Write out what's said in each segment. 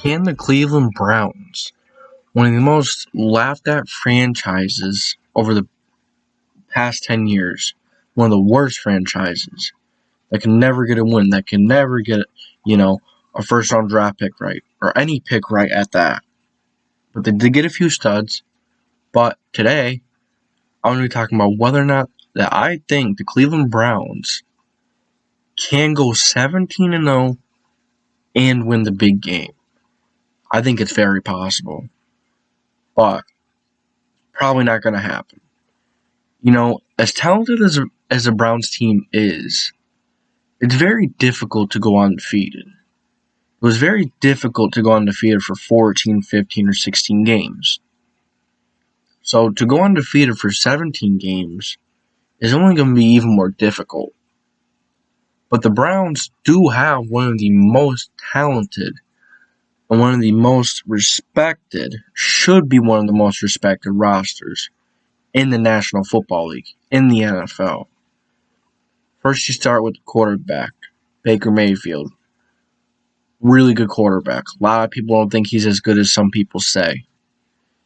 Can the Cleveland Browns, one of the most laughed at franchises over the past 10 years, one of the worst franchises that can never get a win, that can never get, a first-round draft pick right, or any pick right at that. But they did get a few studs. But today, I'm going to be talking about whether or not that I think the Cleveland Browns can go 17-0 and win the big game. I think it's very possible, but probably not going to happen. As talented as the Browns team is, it's very difficult to go undefeated. It was very difficult to go undefeated for 14, 15, or 16 games. So to go undefeated for 17 games is only going to be even more difficult. But the Browns do have one of the most talented and one of the most respected, should be one of the most respected rosters in the National Football League, in the NFL. First, you start with the quarterback, Baker Mayfield. Really good quarterback. A lot of people don't think he's as good as some people say.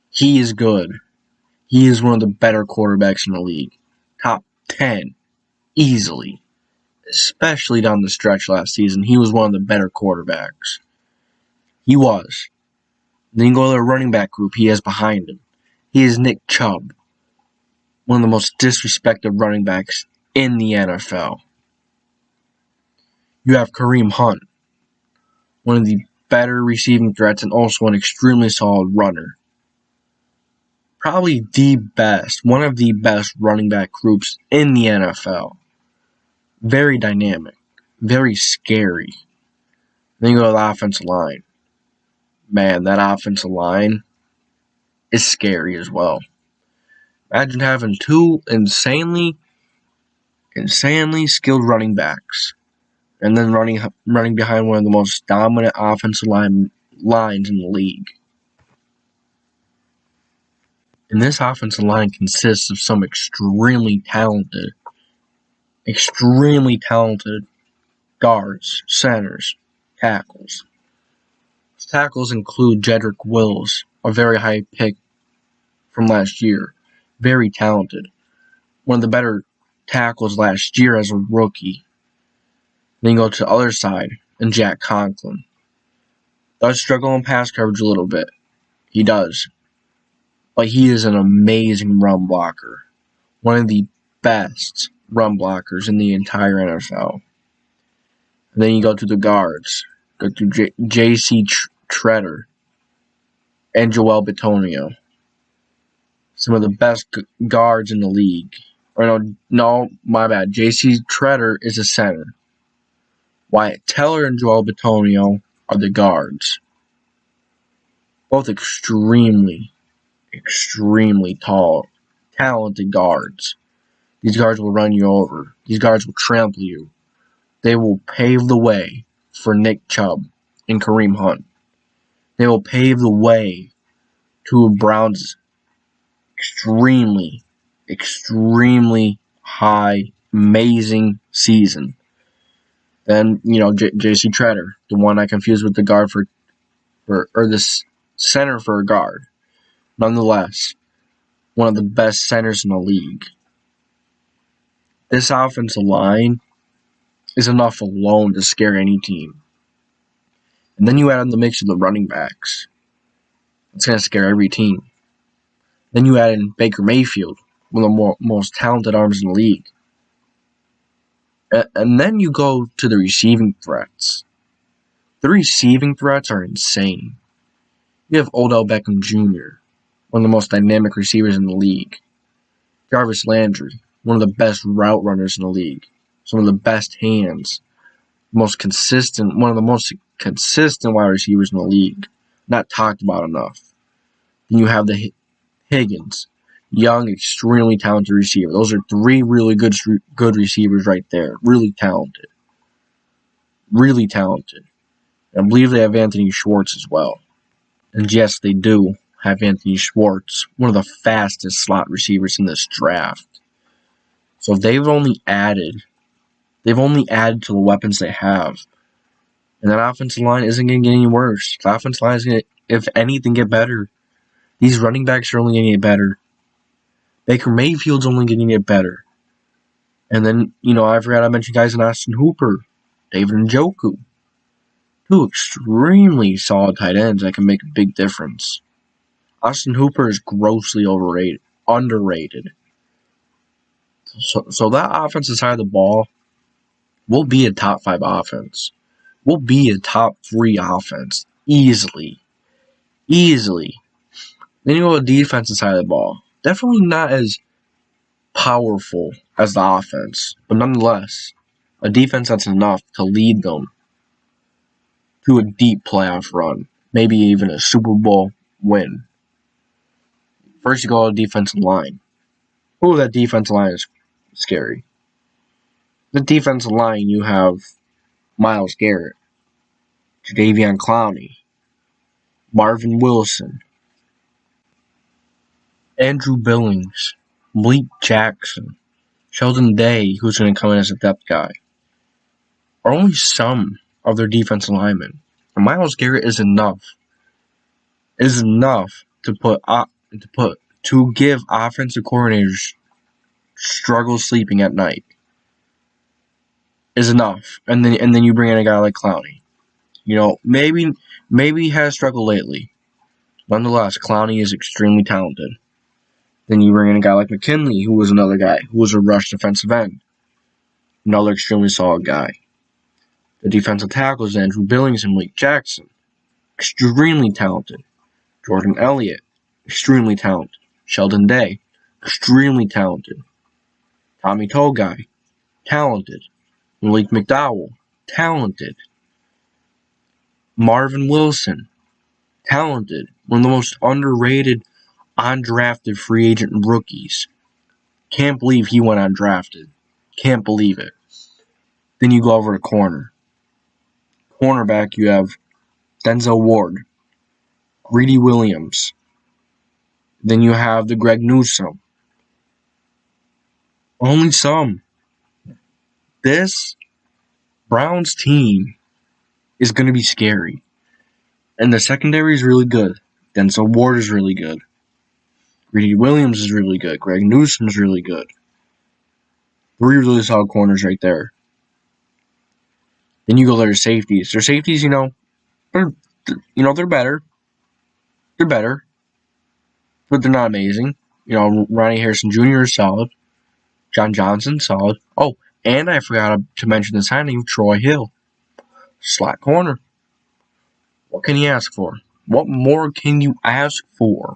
He is good. He is one of the better quarterbacks in the league. Top 10, easily. Especially down the stretch last season. He was one of the better quarterbacks. He was. Then you go to the running back group he has behind him. He is Nick Chubb. One of the most disrespected running backs in the NFL. You have Kareem Hunt. One of the better receiving threats and also an extremely solid runner. Probably one of the best running back groups in the NFL. Very dynamic. Very scary. Then you go to the offensive line. Man, that offensive line is scary as well. Imagine having two insanely skilled running backs and then running behind one of the most dominant offensive lines in the league. And this offensive line consists of some extremely talented guards, centers, tackles. Tackles include Jedrick Wills, a very high pick from last year. Very talented. One of the better tackles last year as a rookie. Then you go to the other side, and Jack Conklin. Does struggle in pass coverage a little bit. He does. But he is an amazing run blocker. One of the best run blockers in the entire NFL. And then you go to the guards. Go to J.C. Treader and Joel Bitonio. Some of the best guards in the league. No, my bad. J.C. Treader is a center. Wyatt Teller and Joel Bitonio are the guards. Both extremely tall, talented guards. These guards will run you over. These guards will trample you. They will pave the way for Nick Chubb and Kareem Hunt. They will pave the way to a Browns extremely high, amazing season. Then, J.C. Treader, the one I confused with the guard or the center for a guard. Nonetheless, one of the best centers in the league. This offensive line is enough alone to scare any team. And then you add in the mix of the running backs. It's going to scare every team. Then you add in Baker Mayfield, one of the most talented arms in the league. And then you go to the receiving threats. The receiving threats are insane. You have Odell Beckham Jr., one of the most dynamic receivers in the league. Jarvis Landry, one of the best route runners in the league. Some of the best hands. One of the most consistent wide receivers in the league. Not talked about enough. Then you have the Higgins, young, extremely talented receiver. Those are three really good receivers right there. Really talented. I believe they have Anthony Schwartz as well. And yes, they do have Anthony Schwartz, one of the fastest slot receivers in this draft. So they've only added to the weapons they have. And that offensive line isn't going to get any worse. The offensive line is going to, if anything, get better. These running backs are only going to get better. Baker Mayfield's only going to get better. And then, I forgot I mentioned guys in Austin Hooper, David Njoku. Two extremely solid tight ends that can make a big difference. Austin Hooper is grossly underrated. So that offensive side of the ball will be a top 5 offense. Will be a top 3 offense. Easily. Then you go to the defensive side of the ball. Definitely not as powerful as the offense, but nonetheless, a defense that's enough to lead them to a deep playoff run, maybe even a Super Bowl win. First, you go to the defensive line. Ooh, that defensive line is scary. The defensive line, you have Myles Garrett, Jadeveon Clowney, Marvin Wilson, Andrew Billings, Malik Jackson, Sheldon Day, who's going to come in as a depth guy, are only some of their defensive linemen. And Myles Garrett is enough. To give offensive coordinators struggle sleeping at night. Is enough. And then you bring in a guy like Clowney. Maybe he has struggled lately. Nonetheless, Clowney is extremely talented. Then you bring in a guy like McKinley, who was another guy, who was a rush defensive end. Another extremely solid guy. The defensive tackles, Andrew Billings and Malik Jackson. Extremely talented. Jordan Elliott. Extremely talented. Sheldon Day. Extremely talented. Tommy Togai. Talented. Malik McDowell. Talented. Marvin Wilson. Talented. One of the most underrated undrafted free agent rookies. Can't believe he went undrafted. Can't believe it. Then you go over to corner. Cornerback, you have Denzel Ward, Greedy Williams. Then you have the Greg Newsome. Only some. This Browns team is going to be scary. And the secondary is really good. Denzel Ward is really good. Greedy Williams is really good. Greg Newsome is really good. 3 really solid corners right there. Then you go to their safeties. Their safeties, they're better. They're better. But they're not amazing. Ronnie Harrison Jr. is solid. John Johnson, solid. Oh, and I forgot to mention the signing of Troy Hill. Slot corner. What can you ask for? What more can you ask for?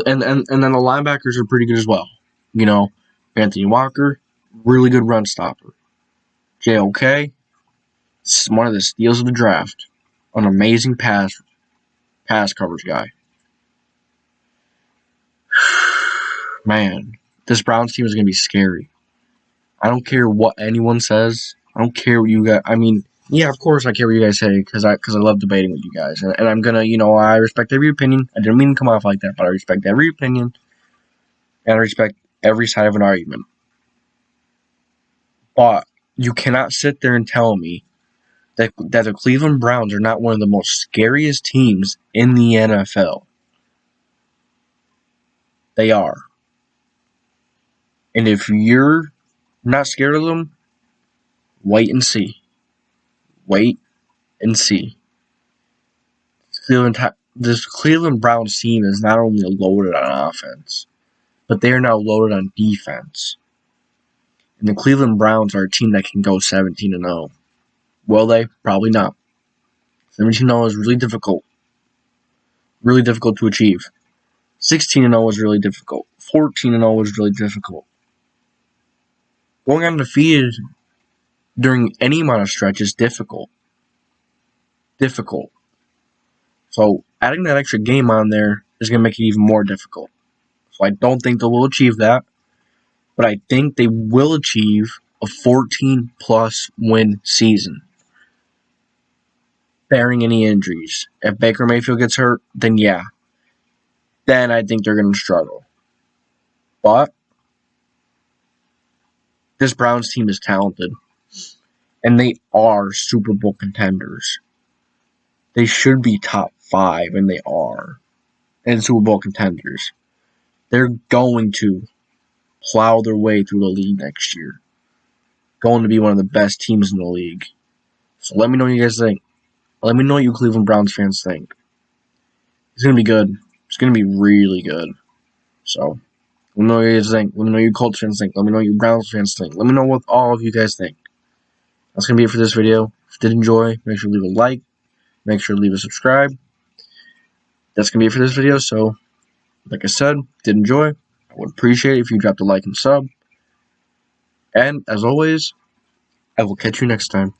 And then the linebackers are pretty good as well. Anthony Walker, really good run stopper. JOK, one of the steals of the draft. An amazing pass coverage guy. Man, this Browns team is going to be scary. I don't care what anyone says. I don't care what you guys... yeah, of course I care what you guys say, because I love debating with you guys. And I'm going to, I respect every opinion. I didn't mean to come off like that, but I respect every opinion. And I respect every side of an argument. But you cannot sit there and tell me that the Cleveland Browns are not one of the most scariest teams in the NFL. They are. And if you're not scared of them, wait and see. Wait and see. This Cleveland Browns team is not only loaded on offense, but they are now loaded on defense. And the Cleveland Browns are a team that can go 17-0. Will they? Probably not. 17-0 is really difficult. Really difficult to achieve. 16-0 is really difficult. 14-0 is really difficult. Going undefeated during any amount of stretch is difficult. So adding that extra game on there is going to make it even more difficult. So I don't think they will achieve that. But I think they will achieve a 14-plus win season. Barring any injuries. If Baker Mayfield gets hurt, then yeah. Then I think they're going to struggle. But this Browns team is talented. And they are Super Bowl contenders. They should be top 5, and they are. And Super Bowl contenders. They're going to plow their way through the league next year. Going to be one of the best teams in the league. So let me know what you guys think. Let me know what you Cleveland Browns fans think. It's going to be good. It's going to be really good. So, let me know what you guys think. Let me know what you Colts fans think. Let me know what you Browns fans think. Let me know what all of you guys think. That's going to be it for this video. If you did enjoy, make sure to leave a like. Make sure to leave a subscribe. That's going to be it for this video. So, like I said, did enjoy. I would appreciate it if you dropped a like and sub. And, as always, I will catch you next time.